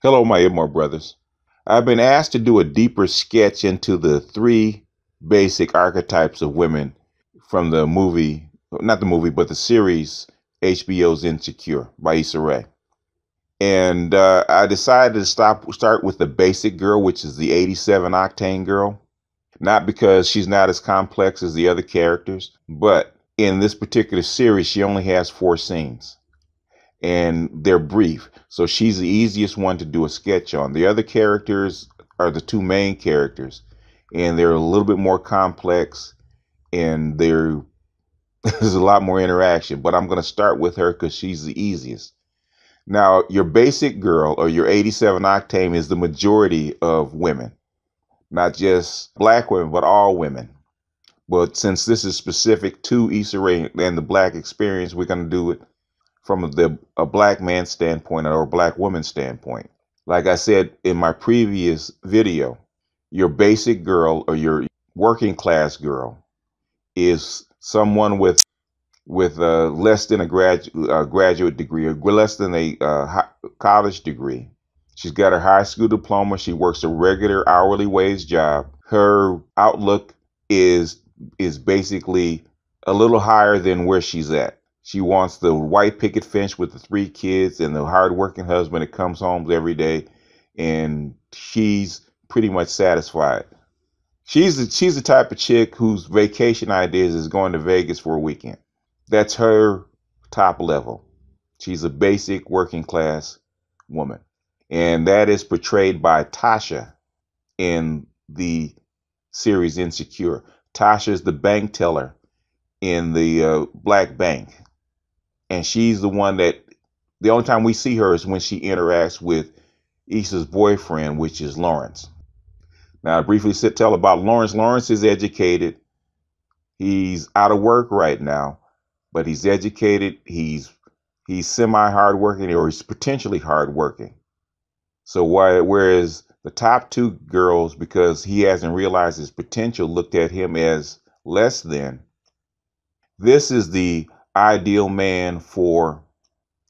Hello, my IBMOR brothers. I've been asked to do a deeper sketch into the three basic archetypes of women from the movie, not the movie, but the series HBO's Insecure by Issa Rae. And I decided to start with the basic girl, which is the 87 Octane girl. Not because she's not as complex as the other characters, but in this particular series, she only has 4 scenes and they're brief. So she's the easiest one to do a sketch on. The other characters are the two main characters, and they're a little bit more complex, and there's a lot more interaction. But I'm going to start with her because she's the easiest. Now, your basic girl or your 87 Octane is the majority of women, not just black women, but all women. But since this is specific to Issa Rae and the black experience, we're going to do it from a black man's standpoint or a black woman's standpoint. Like I said in my previous video, your basic girl or your working class girl is someone with less than a graduate degree or less than a college degree. She's got her high school diploma. She works a regular hourly wage job. Her outlook is basically a little higher than where she's at. She wants the white picket fence with the 3 kids and the hardworking husband that comes home every day, and she's pretty much satisfied. She's the type of chick whose vacation ideas is going to Vegas for a weekend. That's her top level. She's a basic working class woman, and that is portrayed by Tasha in the series Insecure. Tasha is the bank teller in the black bank. And she's the one that the only time we see her is when she interacts with Issa's boyfriend, which is Lawrence. Now, I briefly tell about Lawrence. Lawrence is educated. He's out of work right now, but he's educated. He's semi hardworking, or he's potentially hardworking. So whereas the top 2 girls, because he hasn't realized his potential, looked at him as less than. This is the ideal man for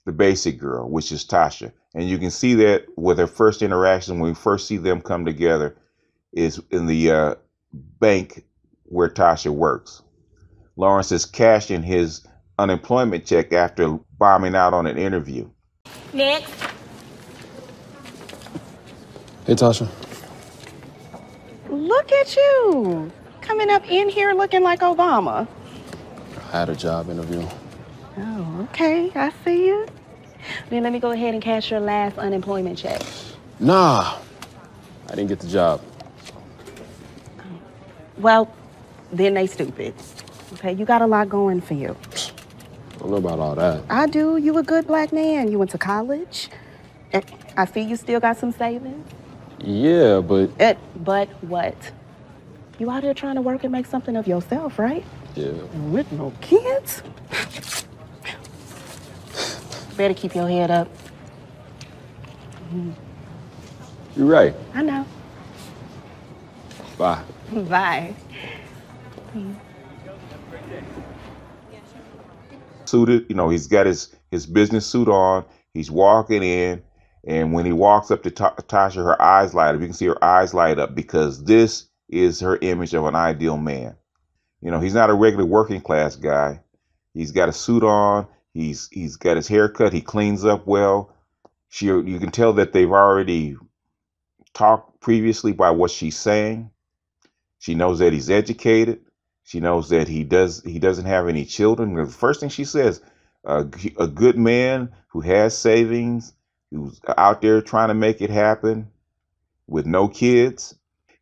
the basic girl, which is Tasha. And you can see that with her first interaction when we first see them come together is in the bank where Tasha works. Lawrence is cashing his unemployment check after bombing out on an interview. Next. Hey, Tasha. Look at you. Coming up in here looking like Obama. I had a job interview. Oh, okay. I see you. Then let me go ahead and cash your last unemployment check. Nah, I didn't get the job. Well, then they stupid. Okay, you got a lot going for you. I don't know about all that. I do. You a good black man. You went to college. I see you still got some savings. Yeah, but... But what? You out here trying to work and make something of yourself, right? Yeah. With no kids? Better keep your head up. You're right. I know. Bye. Bye. Suited, he's got his business suit on. He's walking in, and when he walks up to Tasha, her eyes light up. You can see her eyes light up because this is her image of an ideal man. He's not a regular working class guy. He's got a suit on. He's got his hair cut. He cleans up well. You can tell that they've already talked previously by what she's saying. She knows that he's educated. She knows that he doesn't have any children. The first thing she says, a good man who has savings, who's out there trying to make it happen with no kids.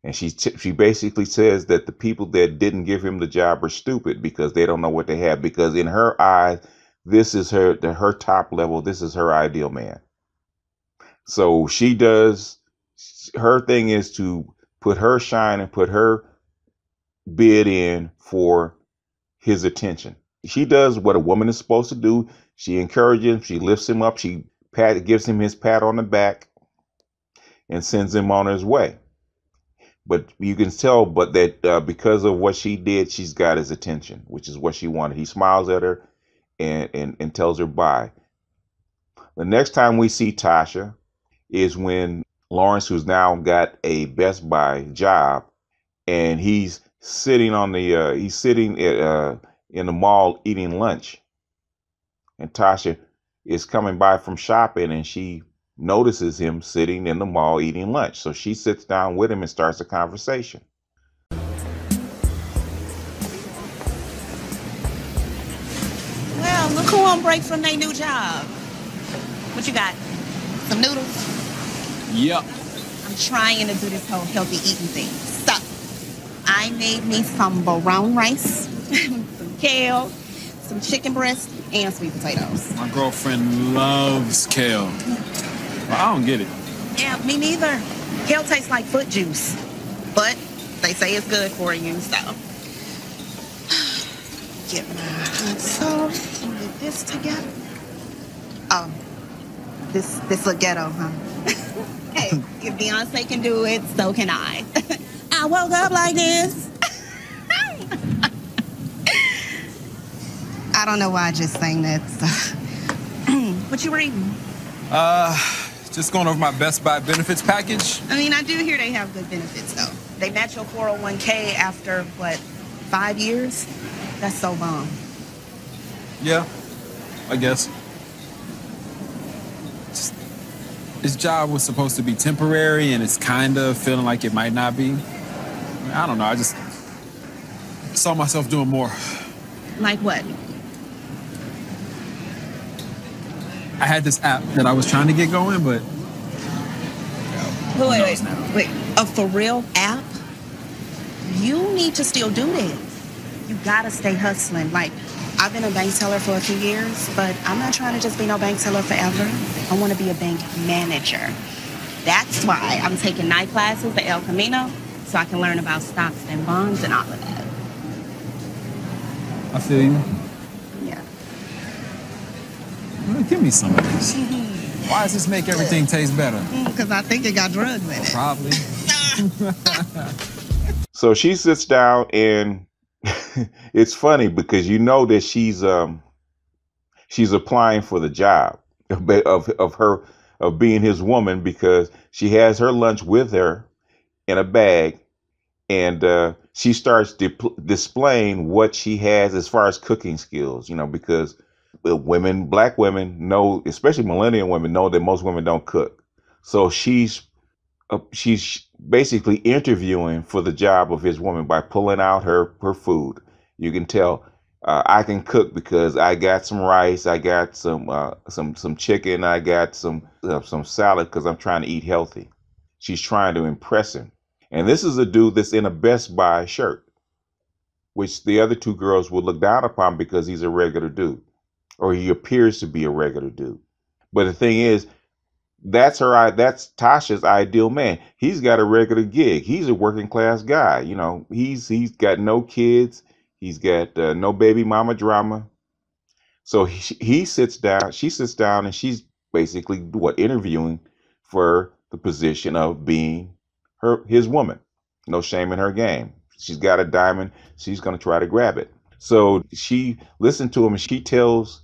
And she basically says that the people that didn't give him the job are stupid because they don't know what they have. Because in her eyes, this is her top level. This is her ideal man. So her thing is to put her shine and put her bid in for his attention. She does what a woman is supposed to do. She encourages him. She lifts him up. She gives him his pat on the back and sends him on his way. But you can tell, that because of what she did, she's got his attention, which is what she wanted. He smiles at her and tells her bye. The next time we see Tasha is when Lawrence, who's now got a Best Buy job, and he's sitting in the mall eating lunch, and Tasha is coming by from shopping, and she notices him sitting in the mall eating lunch. So she sits down with him and starts a conversation. Well, look who on break from their new job. What you got? Some noodles? Yep. I'm trying to do this whole healthy eating thing. So, I made me some brown rice, some kale, some chicken breast, and sweet potatoes. My girlfriend loves kale. Well, I don't get it. Yeah, me neither. Kale tastes like foot juice. But they say it's good for you, so. Get my hot sauce and get this together. Oh, this look ghetto, huh? Hey, if Beyonce can do it, so can I. I woke up like this. I don't know why I just sang that. So. What you reading? Just going over my Best Buy benefits package. I mean, I do hear they have good benefits, though. They match your 401k after, what, 5 years? That's so bomb. Yeah, I guess. This job was supposed to be temporary, and it's kind of feeling like it might not be. I don't know, I just saw myself doing more. Like what? I had this app that I was trying to get going, but... Wait. A for real app? You need to still do this. You gotta stay hustling. Like, I've been a bank teller for a few years, but I'm not trying to just be no bank teller forever. I want to be a bank manager. That's why I'm taking night classes at El Camino, so I can learn about stocks and bonds and all of that. I feel you. Yeah. Well, give me some of this. Why does this make everything taste better? Because I think it got drugs in it. Probably. So she sits down, and it's funny because you know that she's applying for the job of being his woman, because she has her lunch with her in a bag, and she starts displaying what she has as far as cooking skills, because black women know, especially millennial women, know that most women don't cook. So she's basically interviewing for the job of his woman by pulling out her food. You can tell I can cook because I got some rice, I got some chicken, I got some salad because I'm trying to eat healthy. She's trying to impress him. And this is a dude that's in a Best Buy shirt, which the other two girls would look down upon because he's a regular dude, or he appears to be a regular dude. But the thing is, that's Tasha's ideal man. He's got a regular gig. He's a working class guy. He's got no kids. He's got no baby mama drama. So she sits down, and she's basically interviewing for the position of being his woman. No shame in her game. She's got a diamond. She's going to try to grab it. So she listened to him, and he tells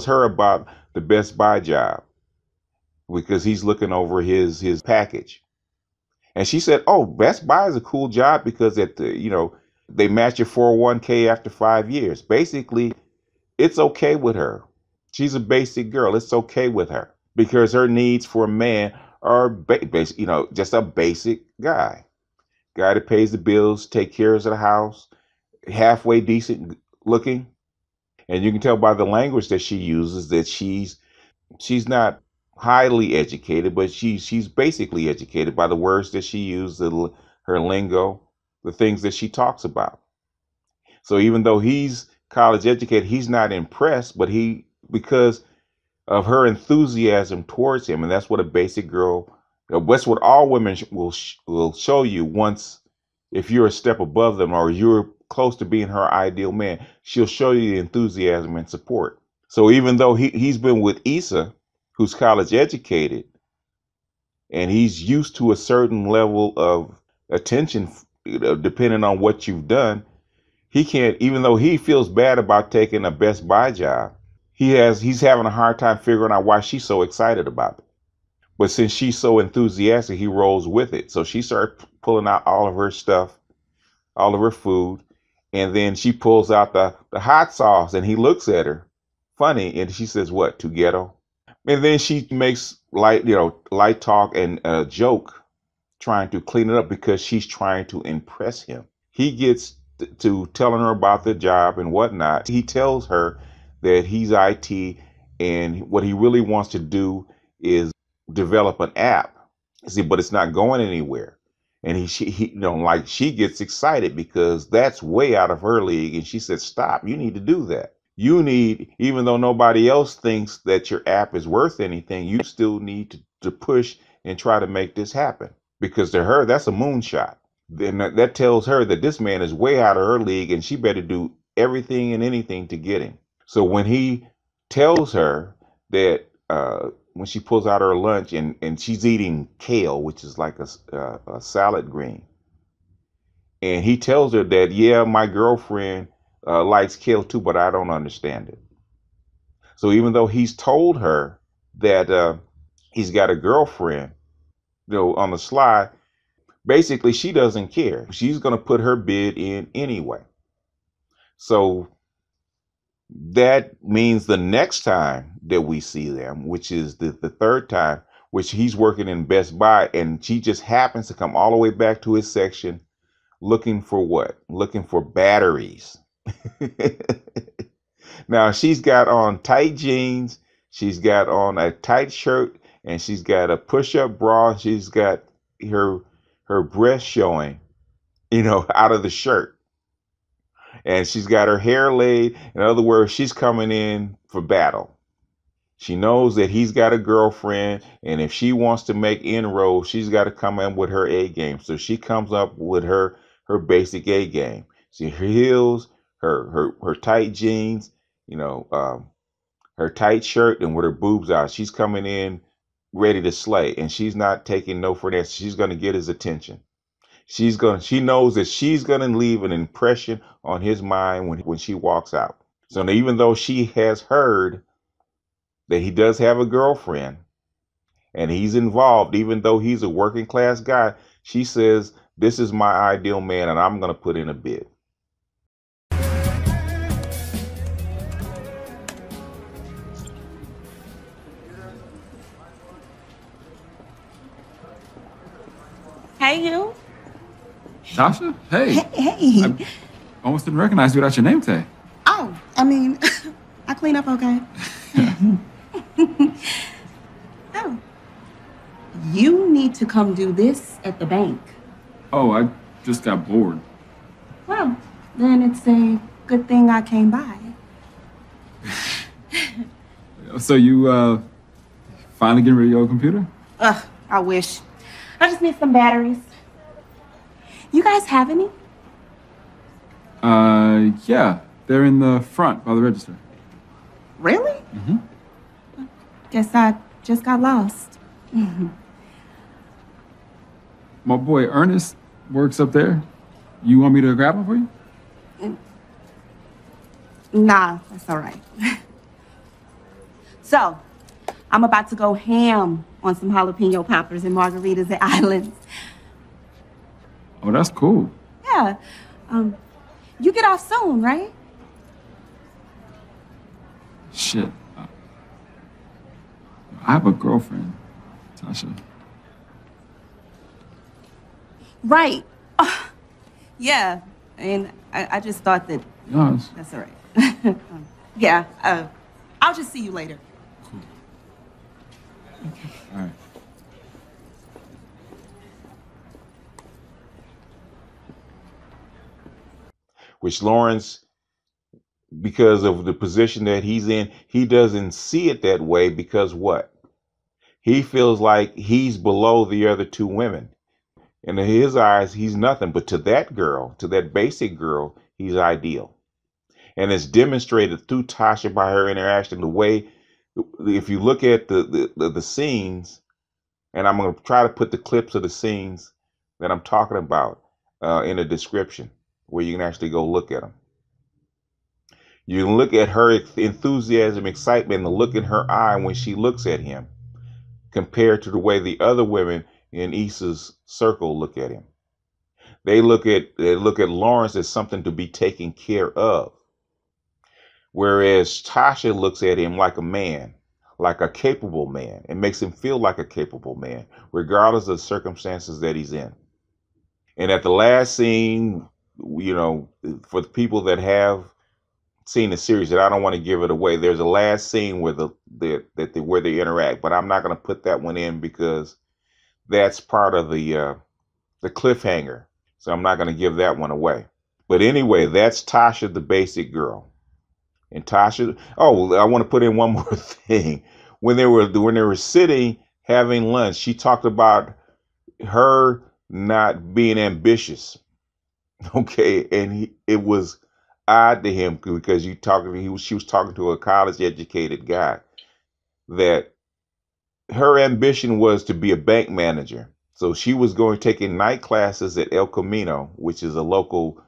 her about the Best Buy job, because he's looking over his package. And she said, "Oh, Best Buy is a cool job because they match your 401k after 5 years." Basically, it's okay with her. She's a basic girl. It's okay with her because her needs for a man are just a basic guy that pays the bills, take care of the house, halfway decent looking. And you can tell by the language that she uses that she's not highly educated, but she's basically educated by the words that she uses, her lingo, the things that she talks about. So even though he's college educated, he's not impressed, but because of her enthusiasm towards him, and that's what a basic girl, that's what all women will show you once, if you're a step above them or you're close to being her ideal man, she'll show you the enthusiasm and support. So even though he's been with Issa, who's college educated, and he's used to a certain level of attention, depending on what you've done, he can't, even though he feels bad about taking a Best Buy job, he's having a hard time figuring out why she's so excited about it. But since she's so enthusiastic, he rolls with it. So she starts pulling out all of her stuff, all of her food, and then she pulls out the hot sauce, and he looks at her funny, and she says, "What, too ghetto?" And then she makes light talk and a joke, trying to clean it up because she's trying to impress him. He gets to telling her about the job and whatnot. He tells her that he's IT, and what he really wants to do is develop an app. See, but it's not going anywhere. And she gets excited because that's way out of her league. And she said, "Stop, you need to do that. You need, even though nobody else thinks that your app is worth anything, you still need to push and try to make this happen." Because to her, that's a moonshot. Then that tells her that this man is way out of her league and she better do everything and anything to get him. So when he tells her that, when she pulls out her lunch and she's eating kale, which is like a salad green, and he tells her that, "Yeah, my girlfriend likes kale too, but I don't understand it." So even though he's told her that he's got a girlfriend, on the slide, basically she doesn't care. She's going to put her bid in anyway. So that means the next time that we see them, which is the third time, which he's working in Best Buy, and she just happens to come all the way back to his section looking for what? Looking for batteries. Now she's got on tight jeans, she's got on a tight shirt, and she's got a push-up bra. She's got her breast showing, out of the shirt. And she's got her hair laid. In other words, she's coming in for battle. She knows that he's got a girlfriend, and if she wants to make inroads, she's got to come in with her A game. So she comes up with her basic A game. See, her heels, her tight jeans, her tight shirt, and with her boobs out. She's coming in ready to slay, and she's not taking no for that. She's going to get his attention. She knows that she's going to leave an impression on his mind when she walks out. So now, even though she has heard that he does have a girlfriend and he's involved, even though he's a working class guy, she says, "This is my ideal man, and I'm going to put in a bid." Hey, you. Tasha? Hey. Hey. I almost didn't recognize you without your name tag. Oh, I mean, I clean up okay. Oh. You need to come do this at the bank. Oh, I just got bored. Well, then it's a good thing I came by. So you finally getting rid of your old computer? Ugh, I wish. I just need some batteries. You guys have any? Yeah. They're in the front by the register. Really? Mm-hmm. Guess I just got lost. My boy Ernest works up there. You want me to grab him for you? Nah, that's all right. So, I'm about to go ham on some jalapeno poppers and margaritas at Islands. Oh, that's cool. Yeah. You get off soon, right? Shit. I have a girlfriend, Tasha. Right. Yeah. And I just thought that... Yes. That's all right. Yeah. I'll just see you later. Cool. Okay. All right. Which Lawrence, because of the position that he's in, he doesn't see it that way because what? He feels like he's below the other two women. And in his eyes, he's nothing. But to that girl, to that basic girl, he's ideal. And it's demonstrated through Tasha by her interaction, the way, if you look at the scenes, and I'm going to try to put the clips of the scenes that I'm talking about in the description, where you can actually go look at them. You can look at her enthusiasm, excitement, and the look in her eye when she looks at him. compared to the way the other women in Issa's circle look at him. They look at Lawrence as something to be taken care of, whereas Tasha looks at him like a man, like a capable man. It makes him feel like a capable man, regardless of the circumstances that he's in. And at the last scene, for the people that have seen the series, that I don't want to give it away, there's a last scene where where they interact, but I'm not going to put that one in because that's part of the cliffhanger. So I'm not going to give that one away. But anyway, that's Tasha, the basic girl. And Tasha, oh, I want to put in one more thing. When they were sitting having lunch, she talked about her not being ambitious. Okay, and it was odd to him because she was talking to a college educated guy, that her ambition was to be a bank manager. So she was going taking night classes at El Camino, which is a local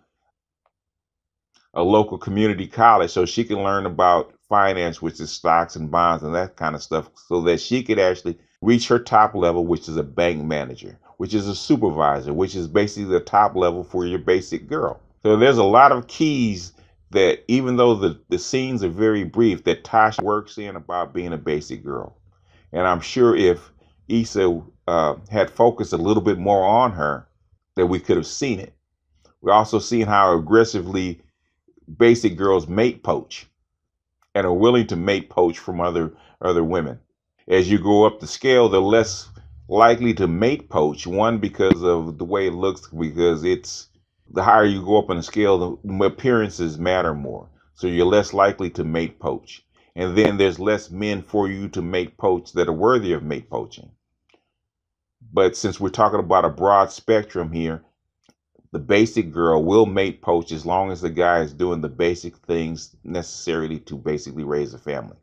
community college, so she can learn about finance, which is stocks and bonds and that kind of stuff, so that she could actually reach her top level, which is a bank manager, which is a supervisor, which is basically the top level for your basic girl. So there's a lot of keys that, even though the scenes are very brief, that Tasha works in about being a basic girl. And I'm sure if Issa had focused a little bit more on her, that we could have seen it. We're also seeing how aggressively basic girls mate poach and are willing to mate poach from other women. As you go up the scale, they're less likely to mate poach. One, because of the way it looks, because the higher you go up on the scale, the appearances matter more. So you're less likely to mate poach. And then there's less men for you to mate poach that are worthy of mate poaching. But since we're talking about a broad spectrum here, the basic girl will mate poach as long as the guy is doing the basic things necessarily to basically raise a family.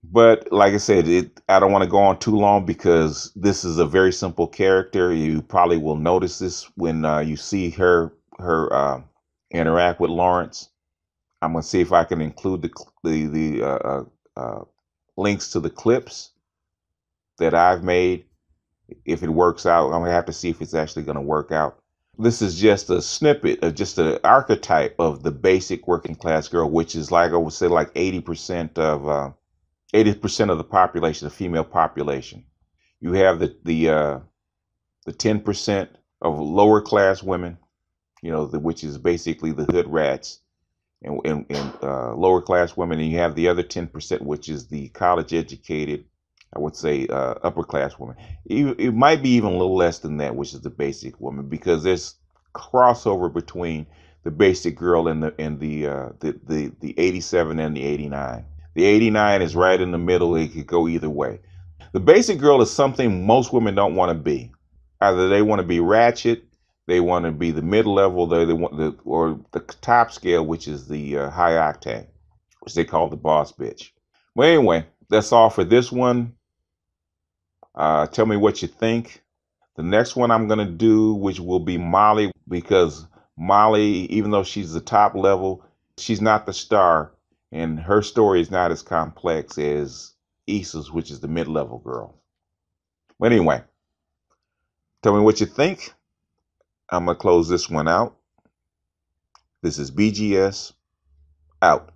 But like I said, I don't want to go on too long because this is a very simple character. You probably will notice this when you see her interact with Lawrence. I'm going to see if I can include the links to the clips that I've made. If it works out, I'm going to have to see if it's actually going to work out. This is just a snippet of just an archetype of the basic working class girl, which is, like I would say, like 80% of the population, the female population. You have the 10% of lower class women, which is basically the hood rats, and lower class women, and you have the other 10%, which is the college educated, I would say, upper class woman. It might be even a little less than that, which is the basic woman, because there's crossover between the basic girl and the 87 and the 89. The 89 is right in the middle. It could go either way. The basic girl is something most women don't want to be. Either they want to be ratchet, they want to be the mid-level, or the top scale, which is the high octane, which they call the boss bitch. Well, anyway, that's all for this one. Tell me what you think. The next one I'm going to do, which will be Molly, because Molly, even though she's the top level, she's not the star, and her story is not as complex as Issa's, which is the mid-level girl. But anyway, tell me what you think. I'm going to close this one out. This is BGS, out.